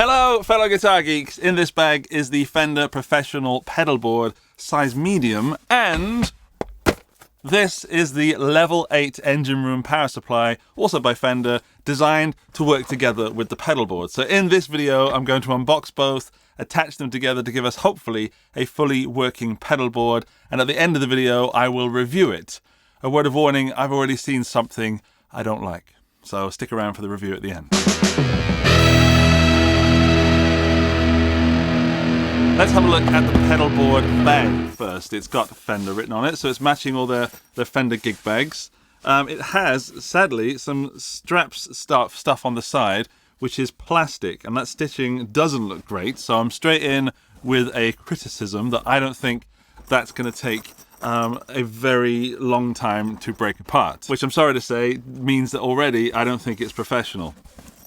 Hello fellow guitar geeks, in this bag is the Fender Professional Pedalboard size medium, and this is the Level 8 engine room power supply, also by Fender, designed to work together with the pedalboard. So in this video I'm going to unbox both, attach them together to give us hopefully a fully working pedalboard, and at the end of the video I will review it. A word of warning, I've already seen something I don't like, so stick around for the review at the end. Let's have a look at the pedalboard bag first. It's got Fender written on it, so it's matching all their Fender gig bags. It has, sadly, some straps stuff on the side, which is plastic, and that stitching doesn't look great, so I'm straight in with a criticism that I don't think that's going to take a very long time to break apart, which I'm sorry to say means that already I don't think it's professional.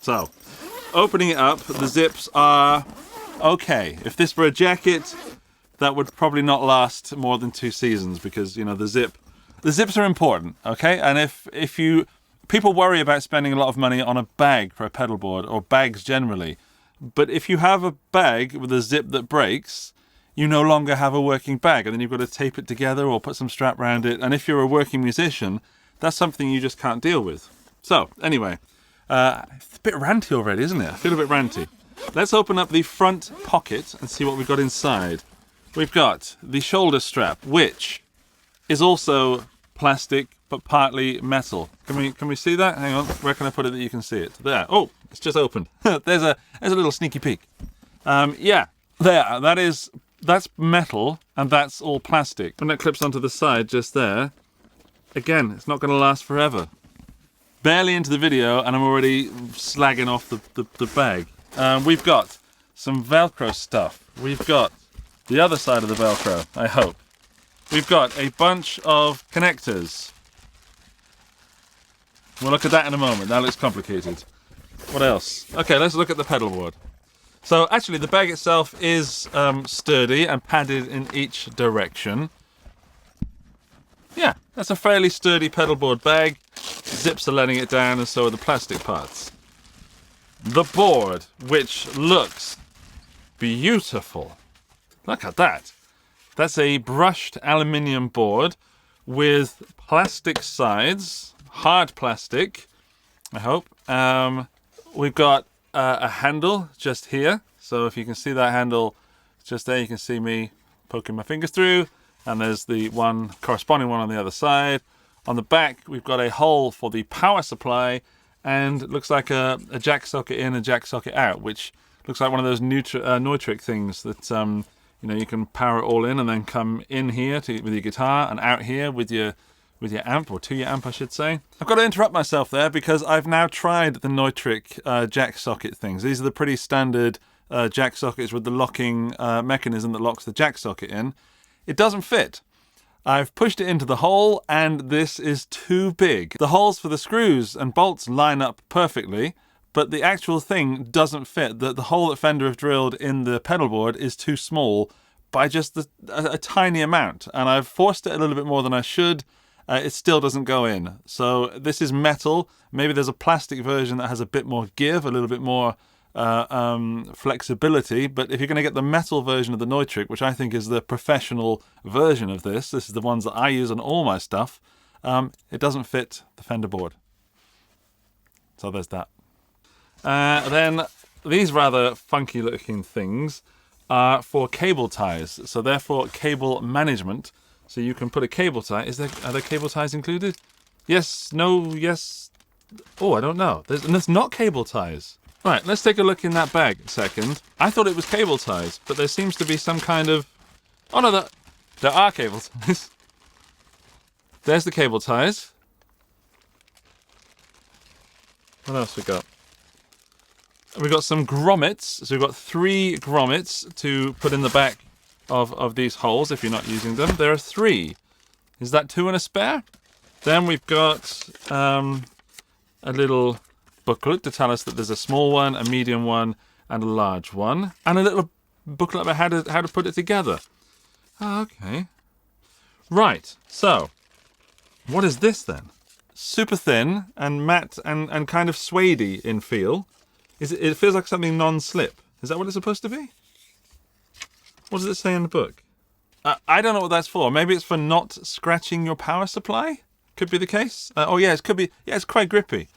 So, opening it up, the zips are okay. If this were a jacket, that would probably not last more than 2 seasons, because, you know, the zips are important, okay? And if people worry about spending a lot of money on a bag for a pedalboard, or bags generally, but if you have a bag with a zip that breaks, you no longer have a working bag, and then you've got to tape it together or put some strap around it, and if you're a working musician, that's something you just can't deal with. So, anyway, it's a bit ranty already, isn't it? I feel a bit ranty. Let's open up the front pocket and see what we've got inside. We've got the shoulder strap, which is also plastic but partly metal. Can we see that? Hang on, where can I put it that you can see it? There. Oh, it's just opened. there's a little sneaky peek. Yeah, there. That's metal and that's all plastic. When that clips onto the side just there, again, it's not going to last forever. Barely into the video and I'm already slagging off the bag. We've got some Velcro stuff. We've got the other side of the Velcro, I hope. We've got a bunch of connectors. We'll look at that in a moment. That looks complicated. What else? Okay, let's look at the pedalboard. So actually the bag itself is sturdy and padded in each direction. Yeah, that's a fairly sturdy pedalboard bag. Zips are letting it down, and so are the plastic parts. The board, which looks beautiful. Look at that. That's a brushed aluminium board with plastic sides, hard plastic, I hope. We've got a handle just here. So if you can see that handle just there, you can see me poking my fingers through. And there's the corresponding one on the other side. On the back, we've got a hole for the power supply, and it looks like a jack socket in, a jack socket out, which looks like one of those Neutrik things that you know, you can power it all in and then come in here with your guitar and out here with your amp, or to your amp I should say. I've got to interrupt myself there because I've now tried the Neutrik jack socket things. These are the pretty standard jack sockets with the locking mechanism that locks the jack socket in. It doesn't fit. I've pushed it into the hole and this is too big. The holes for the screws and bolts line up perfectly, but the actual thing doesn't fit. The hole that Fender have drilled in the pedalboard is too small by just a tiny amount, and I've forced it a little bit more than I should. It still doesn't go in. So this is metal. Maybe there's a plastic version that has a bit more give, a little bit more flexibility, but if you're going to get the metal version of the Neutrik, which I think is the professional version of this is the ones that I use on all my stuff, it doesn't fit the Fender board. So there's that. Then these rather funky looking things are for cable ties, so therefore cable management. So you can put a cable tie. Are there cable ties included? Yes, no, yes. Oh, I don't know. There's not cable ties. Right, let's take a look in that bag a second. I thought it was cable ties, but there seems to be some kind of... Oh no, there are cable ties. There's the cable ties. What else we got? We've got some grommets. So we've got 3 grommets to put in the back of these holes if you're not using them. There are 3. Is that 2 and a spare? Then we've got a little booklet to tell us that there's a small one, a medium one, and a large one, and a little booklet about how to put it together. Oh, okay. Right, so what is this then? Super thin and matte and kind of suede-y in feel. It feels like something non-slip. Is that what it's supposed to be? What does it say in the book? I don't know what that's for. Maybe it's for not scratching your power supply? Could be the case. Oh yeah, it could be. Yeah, it's quite grippy.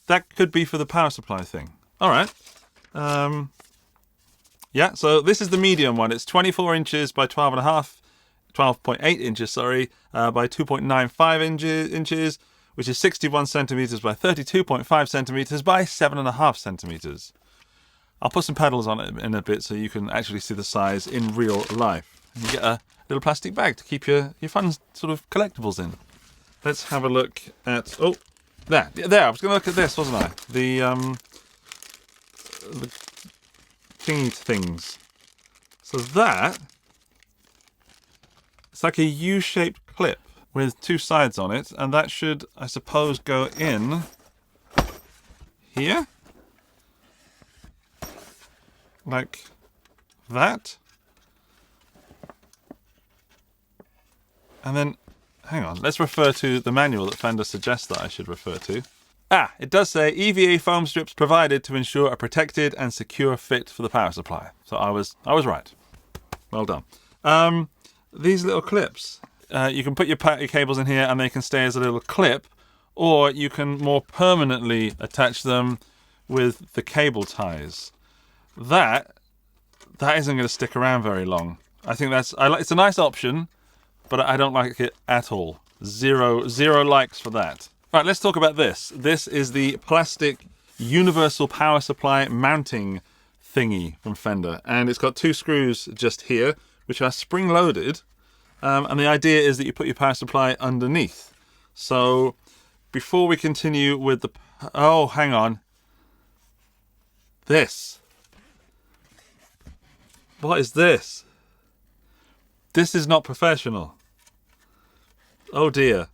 That could be for the power supply thing. All right. Yeah, so this is the medium one. It's 24 inches by 12.8 inches, sorry, by 2.95 inches, which is 61 centimeters by 32.5 centimeters by 7.5 centimeters. I'll put some pedals on it in a bit so you can actually see the size in real life. And you get a little plastic bag to keep your fun sort of collectibles in. Let's have a look at, oh, there, I was going to look at this, wasn't I? The thingy things. So that, it's like a U-shaped clip with two sides on it, and that should, I suppose, go in here. Like that. And then, hang on, let's refer to the manual that Fender suggests that I should refer to. It does say EVA foam strips provided to ensure a protected and secure fit for the power supply. So I was right. Well done. These little clips, you can put your cables in here and they can stay as a little clip, or you can more permanently attach them with the cable ties. That isn't going to stick around very long. I think it's a nice option, but I don't like it at all. Zero likes for that. Right, let's talk about this. This is the plastic universal power supply mounting thingy from Fender, and it's got two screws just here, which are spring-loaded, and the idea is that you put your power supply underneath. So before we continue with the... Oh, hang on. This. What is this? This is not professional. Oh dear.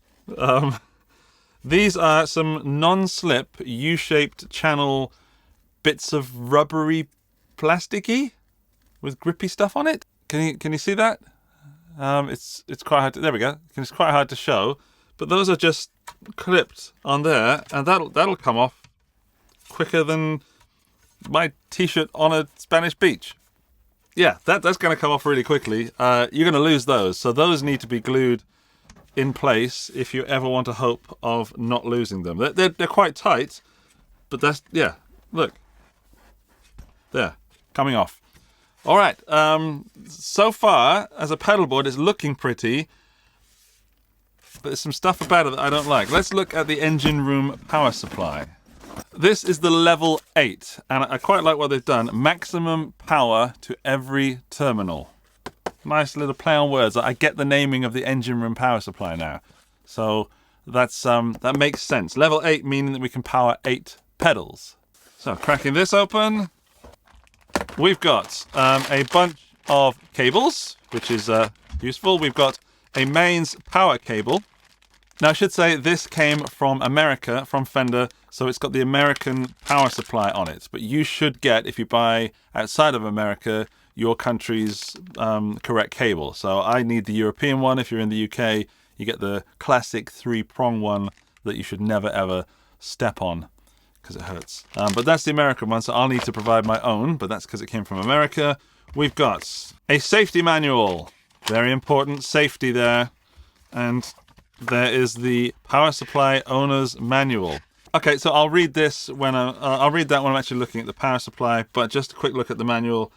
These are some non-slip U-shaped channel bits of rubbery plasticky with grippy stuff on it. Can you see that? It's quite hard to, there we go. It's quite hard to show, but those are just clipped on there, and that'll come off quicker than my t-shirt on a Spanish beach. Yeah, that's going to come off really quickly. You're going to lose those, so those need to be glued in place if you ever want a hope of not losing them. They're quite tight, but that's, yeah, look. There, coming off. All right, so far, as a pedalboard, it's looking pretty, but there's some stuff about it that I don't like. Let's look at the engine room power supply. This is the level 8, and I quite like what they've done. Maximum power to every terminal. Nice little play on words. I get the naming of the engine room power supply now. So that's that makes sense. Level 8 meaning that we can power 8 pedals. So cracking this open, we've got a bunch of cables, which is useful. We've got a mains power cable. Now I should say this came from America, from Fender, so it's got the American power supply on it. But you should get, if you buy outside of America, your country's correct cable. So I need the European one. If you're in the UK, you get the classic 3-prong one that you should never ever step on because it hurts. But that's the American one, so I'll need to provide my own, but that's because it came from America. We've got a safety manual. Very important safety there. And there is the power supply owner's manual. Okay, so I'll read this when I'll read that when I'm actually looking at the power supply, but just a quick look at the manual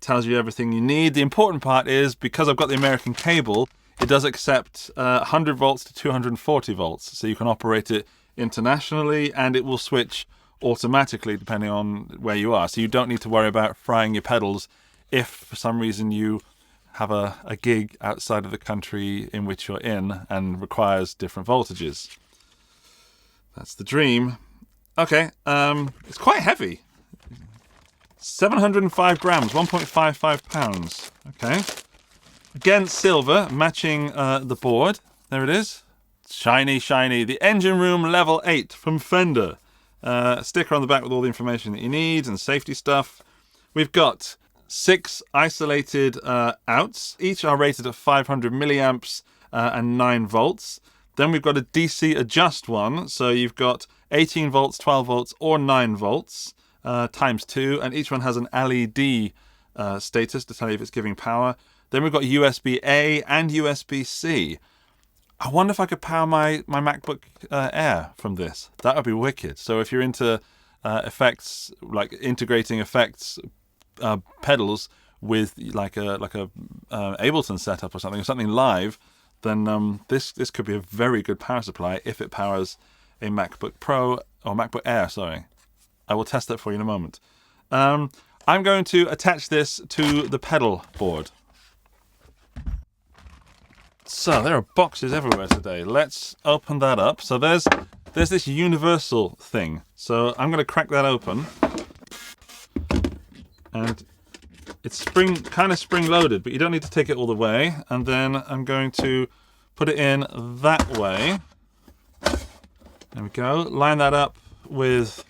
tells you everything you need. The important part is, because I've got the American cable, it does accept 100 volts to 240 volts, so you can operate it internationally, and it will switch automatically depending on where you are. So you don't need to worry about frying your pedals if for some reason you have a gig outside of the country in which you're in and requires different voltages. That's the dream. Okay, it's quite heavy. 705 grams, 1.55 pounds. Okay. Again, silver, matching the board. There it is. Shiny, shiny. The engine room level 8 from Fender. Sticker on the back with all the information that you need and safety stuff. We've got 6 isolated outs. Each are rated at 500 milliamps and 9 volts. Then we've got a DC adjust one. So you've got 18 volts, 12 volts, or 9 volts. ×2, and each one has an LED status to tell you if it's giving power. Then we've got USB-A and USB-C. I wonder if I could power my MacBook Air from this. That would be wicked. So if you're into effects, like integrating effects pedals with like a Ableton setup or something live, then this could be a very good power supply if it powers a MacBook Pro or MacBook Air. Sorry, I will test that for you in a moment. I'm going to attach this to the pedal board. So there are boxes everywhere today. Let's open that up. So there's this universal thing. So I'm going to crack that open, and it's kind of spring loaded, but you don't need to take it all the way. And then I'm going to put it in that way. There we go. Line that up with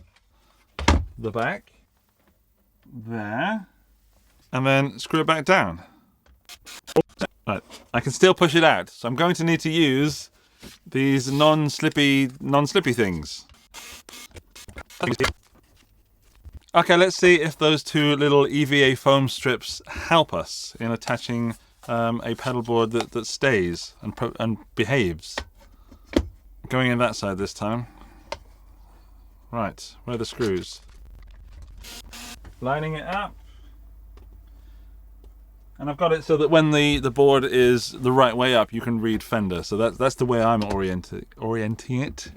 the back there, and then screw it back down. Right, I can still push it out, so I'm going to need to use these non-slippy things. Okay, let's see if those two little EVA foam strips help us in attaching a pedal board that stays and behaves. Going in that side this time. Right, where are the screws? Lining it up. And I've got it so that when the board is the right way up, you can read Fender. So that's the way I'm orienting it.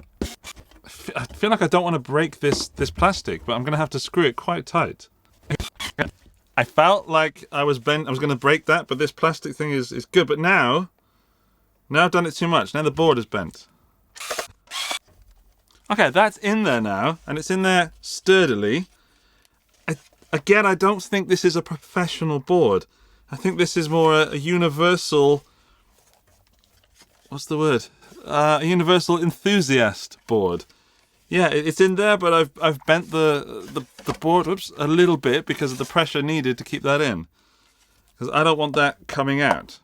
I feel like I don't want to break this plastic, but I'm going to have to screw it quite tight. I felt like I was going to break that, but this plastic thing is good. But now I've done it too much. Now the board is bent. Okay, that's in there now, and it's in there sturdily. Again, I don't think this is a professional board. I think this is more a universal, what's the word? A universal enthusiast board. Yeah, it's in there, but I've bent the board, a little bit because of the pressure needed to keep that in. Because I don't want that coming out.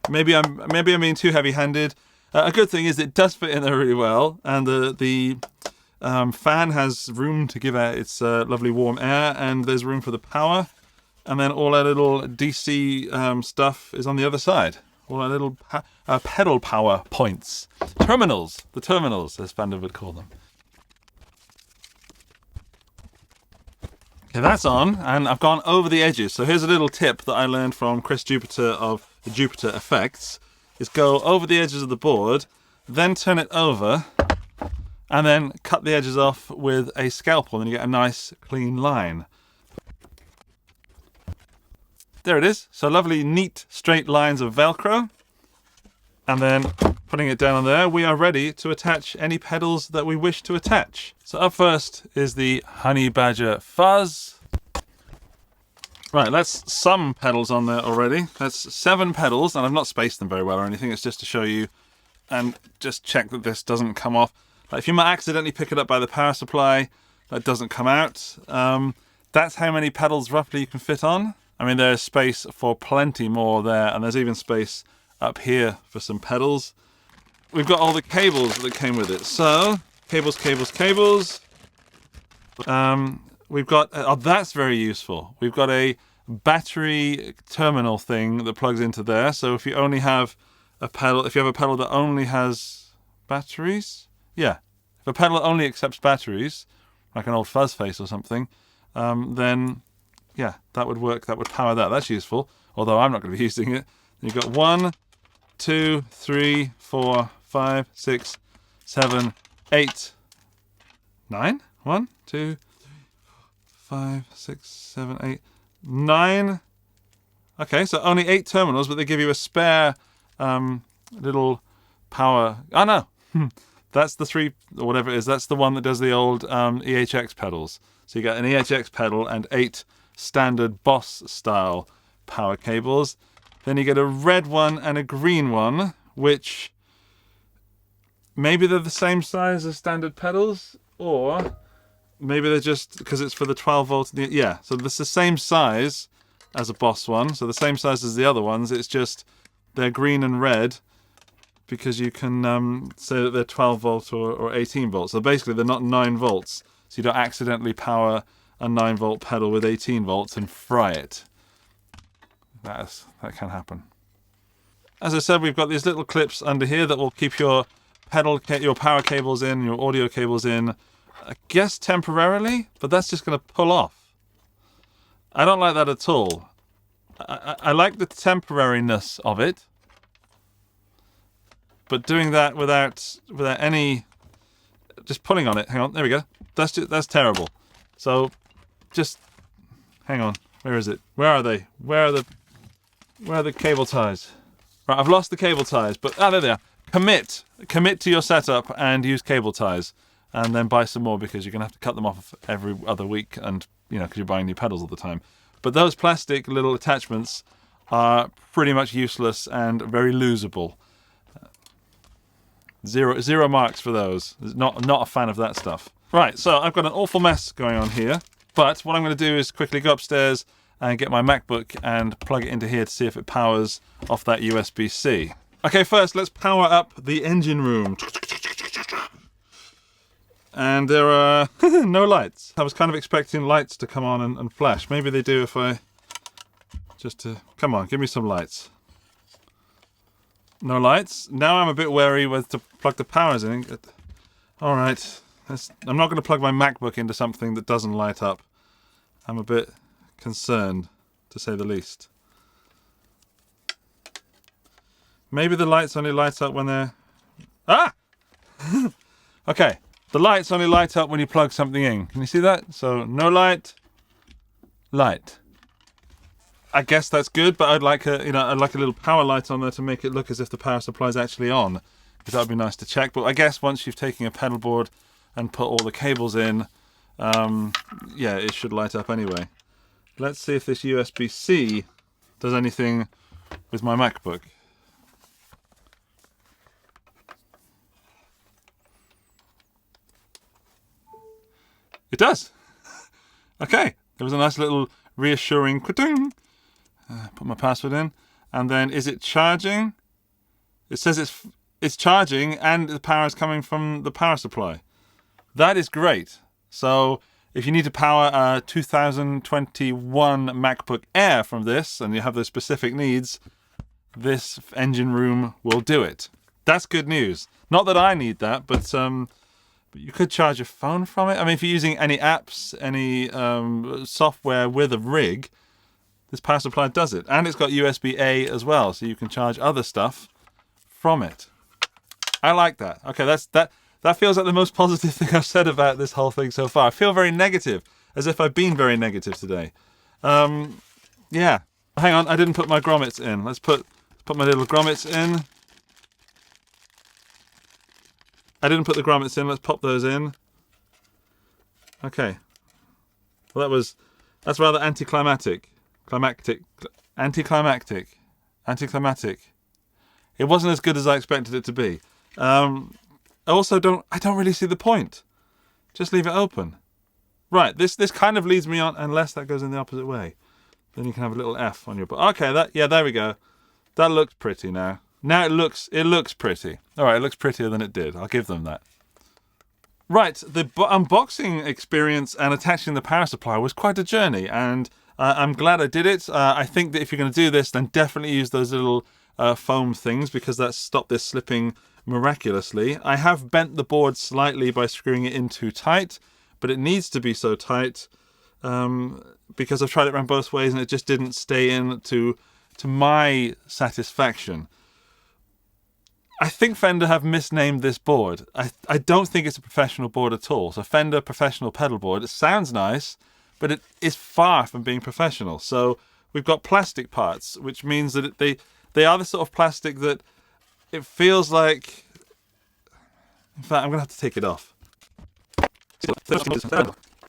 Maybe I'm being too heavy-handed. A good thing is it does fit in there really well, and the fan has room to give out its lovely warm air, and there's room for the power. And then all our little DC stuff is on the other side. All our little pedal power points. Terminals. The terminals, as Fender would call them. Okay, that's on, and I've gone over the edges. So here's a little tip that I learned from Chris Jupiter of the Jupiter Effects. Is go over the edges of the board, then turn it over, and then cut the edges off with a scalpel, and you get a nice clean line. There it is. So lovely, neat, straight lines of Velcro. And then putting it down on there, we are ready to attach any pedals that we wish to attach. So up first is the Honey Badger Fuzz. Right, that's some pedals on there already. That's 7 pedals, and I've not spaced them very well or anything. It's just to show you and just check that this doesn't come off. Like if you might accidentally pick it up by the power supply, that doesn't come out. That's how many pedals roughly you can fit on. I mean, there's space for plenty more there, and there's even space up here for some pedals. We've got all the cables that came with it. So, cables. We've got, oh, that's very useful. We've got a battery terminal thing that plugs into there. So if you only have a pedal, if you have a pedal that only has batteries, yeah. If a pedal only accepts batteries, like an old fuzz face or something, then yeah, that would work. That would power that. That's useful. Although I'm not going to be using it. You've got 1, 2, 3, 4, 5, 6, 7, 8, 9. 1, 2, 5, 6, 7, 8, 9. Okay, so only 8 terminals, but they give you a spare little power. Oh no, that's the 3 or whatever it is. That's the one that does the old EHX pedals. So you get an EHX pedal and 8 standard Boss style power cables. Then you get a red one and a green one, which maybe they're the same size as standard pedals, or maybe they're just because it's for the 12 volt. Yeah, so it's the same size as a Boss one, so the same size as the other ones. It's just they're green and red because you can say that they're 12 volt or 18 volts. So basically they're not 9 volts, so you don't accidentally power a 9-volt pedal with 18 volts and fry it. That can happen. As I said, we've got these little clips under here that will keep your your power cables in, your audio cables in, I guess temporarily, but that's just going to pull off. I don't like that at all. I like the temporariness of it, but doing that without any, just pulling on it. Hang on, there we go. That's terrible. So, just hang on. Where is it? Where are they? Where are the cable ties? Right, I've lost the cable ties, but there they are. Commit to your setup and use cable ties, and then buy some more because you're gonna have to cut them off every other week, and because you're buying new pedals all the time. But those plastic little attachments are pretty much useless and very losable. Zero marks for those. Not a fan of that stuff. Right, so I've got an awful mess going on here, but what I'm going to do is quickly go upstairs and get my MacBook and plug it into here to see if it powers off that USB-C. Okay, first let's power up the engine room. And there are no lights. I was kind of expecting lights to come on and flash. Maybe they do if I come on, give me some lights. No lights. Now I'm a bit wary whether to plug the powers in. All right, I'm not going to plug my MacBook into something that doesn't light up. I'm a bit concerned, to say the least. Maybe the lights only light up when they're... Ah! Okay, the lights only light up when you plug something in. Can you see that? So, no light, light. I guess that's good, but I'd like a little power light on there to make it look as if the power supply is actually on, because that would be nice to check. But I guess once you've taken a pedal board and put all the cables in, yeah, it should light up anyway. Let's see if this USB-C does anything with my MacBook. It does. Okay, there was a nice little reassuring ka-ting. Put my password in, and then is it charging? It says it's charging, and the power is coming from the power supply. That is great. So if you need to power a 2021 MacBook Air from this, and you have those specific needs, this engine room will do it. That's good news. Not that I need that, but you could charge your phone from it. I mean, if you're using any apps, any software with a rig, this power supply does it. And it's got USB-A as well, so you can charge other stuff from it. I like that. Okay, that feels like the most positive thing I've said about this whole thing so far. I feel very negative, as if I've been very negative today. Yeah. Hang on, I didn't put my grommets in. Let's put my little grommets in. I didn't put the grommets in. Let's pop those in. Okay. Well, that's rather anticlimactic. Anticlimactic. It wasn't as good as I expected it to be. I don't really see the point. Just leave it open. Right, this kind of leads me on, unless that goes in the opposite way. Then you can have a little F on your... Okay, there we go. That looks pretty now. Now it looks pretty. All right, it looks prettier than it did. I'll give them that. Right, the unboxing experience and attaching the power supply was quite a journey, and I'm glad I did it. I think that if you're going to do this, then definitely use those little foam things, because that stopped this slipping miraculously. I have bent the board slightly by screwing it in too tight, but it needs to be so tight because I've tried it around both ways and it just didn't stay in to my satisfaction. I think Fender have misnamed this board. I don't think it's a professional board at all. So Fender Professional Pedalboard, it sounds nice, but it is far from being professional. So we've got plastic parts, which means that they are the sort of plastic that it feels like... In fact, I'm going to have to take it off.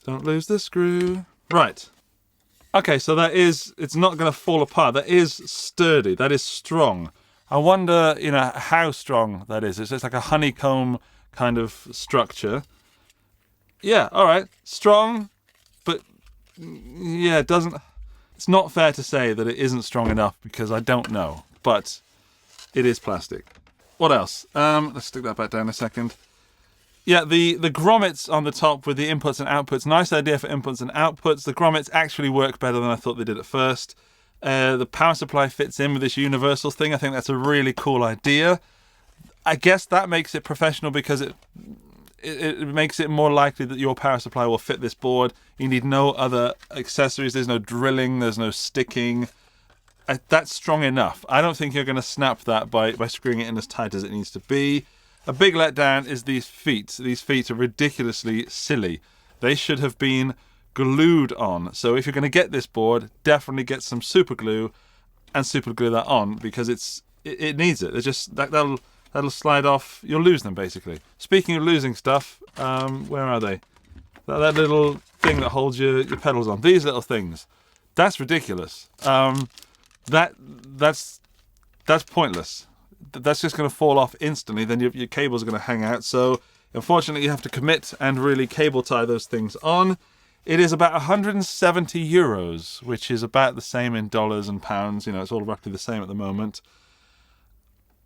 Don't lose the screw. Right. Okay, so it's not going to fall apart. That is sturdy. That is strong. I wonder, how strong that is. It's like a honeycomb kind of structure. Yeah, all right. Strong, but yeah, it's not fair to say that it isn't strong enough, because I don't know, but it is plastic. What else? Let's stick that back down a second. Yeah, the grommets on the top with the inputs and outputs, nice idea for inputs and outputs. The grommets actually work better than I thought they did at first. The power supply fits in with this universal thing. I think that's a really cool idea. I guess that makes it professional because it makes it more likely that your power supply will fit this board. You need no other accessories. There's no drilling. There's no sticking. That's strong enough. I don't think you're going to snap that by screwing it in as tight as it needs to be. A big letdown is these feet. These feet are ridiculously silly. They should have been glued on. So if you're going to get this board, definitely get some super glue and super glue that on, because it needs it. It's just that'll slide off. You'll lose them basically. Speaking of losing stuff, where are they? That little thing that holds your pedals on. These little things. That's ridiculous. That's pointless. That's just going to fall off instantly. Then your cables are going to hang out. So unfortunately, you have to commit and really cable tie those things on. It is about 170 euros, which is about the same in dollars and pounds. You know, it's all roughly the same at the moment.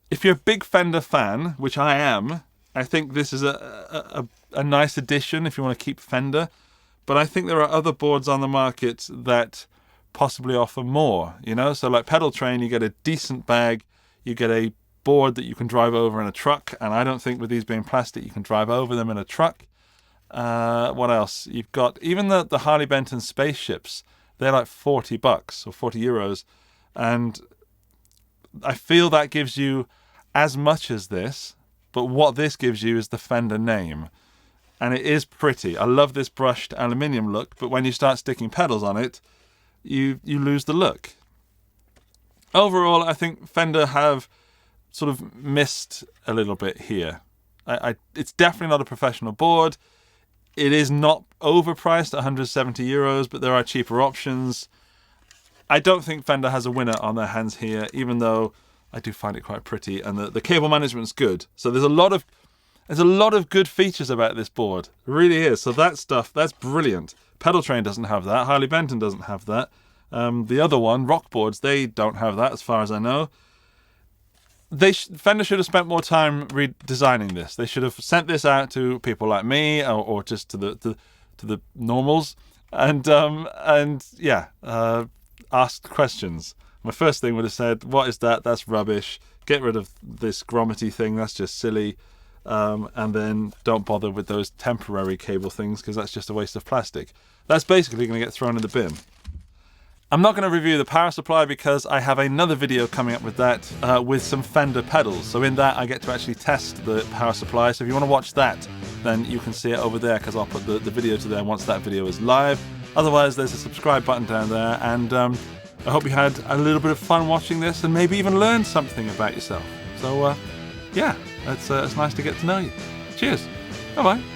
If you're a big Fender fan, which I am, I think this is a nice addition if you want to keep Fender. But I think there are other boards on the market that possibly offer more, you know? So like Pedal Train, you get a decent bag, you get a board that you can drive over in a truck, and I don't think with these being plastic you can drive over them in a truck. What else? You've got even the Harley Benton spaceships. They're like $40 or 40 euros, and I feel that gives you as much as this, but what this gives you is the Fender name, and it is pretty. I love this brushed aluminium look, but when you start sticking pedals on it, you lose the look. Overall, I think Fender have sort of missed a little bit here. It's definitely not a professional board. It is not overpriced at 170 euros, but there are cheaper options. I don't think Fender has a winner on their hands here, even though I do find it quite pretty, and the cable management's good. So there's a lot of good features about this board. It really is. So that stuff, that's brilliant. Pedal Train doesn't have that. Harley Benton doesn't have that. The other one, Rock Boards, they don't have that as far as I know. Fender should have spent more time redesigning this. They should have sent this out to people like me, or just to the normals, and asked questions. My first thing would have said, "What is that? That's rubbish. Get rid of this grommety thing. That's just silly." And then don't bother with those temporary cable things, because that's just a waste of plastic. That's basically going to get thrown in the bin. I'm not going to review the power supply because I have another video coming up with that, with some Fender pedals. So in that I get to actually test the power supply. So if you want to watch that, then you can see it over there, because I'll put the video to there once that video is live. Otherwise, there's a subscribe button down there, and I hope you had a little bit of fun watching this and maybe even learned something about yourself. So yeah, it's nice to get to know you. Cheers. Bye-bye.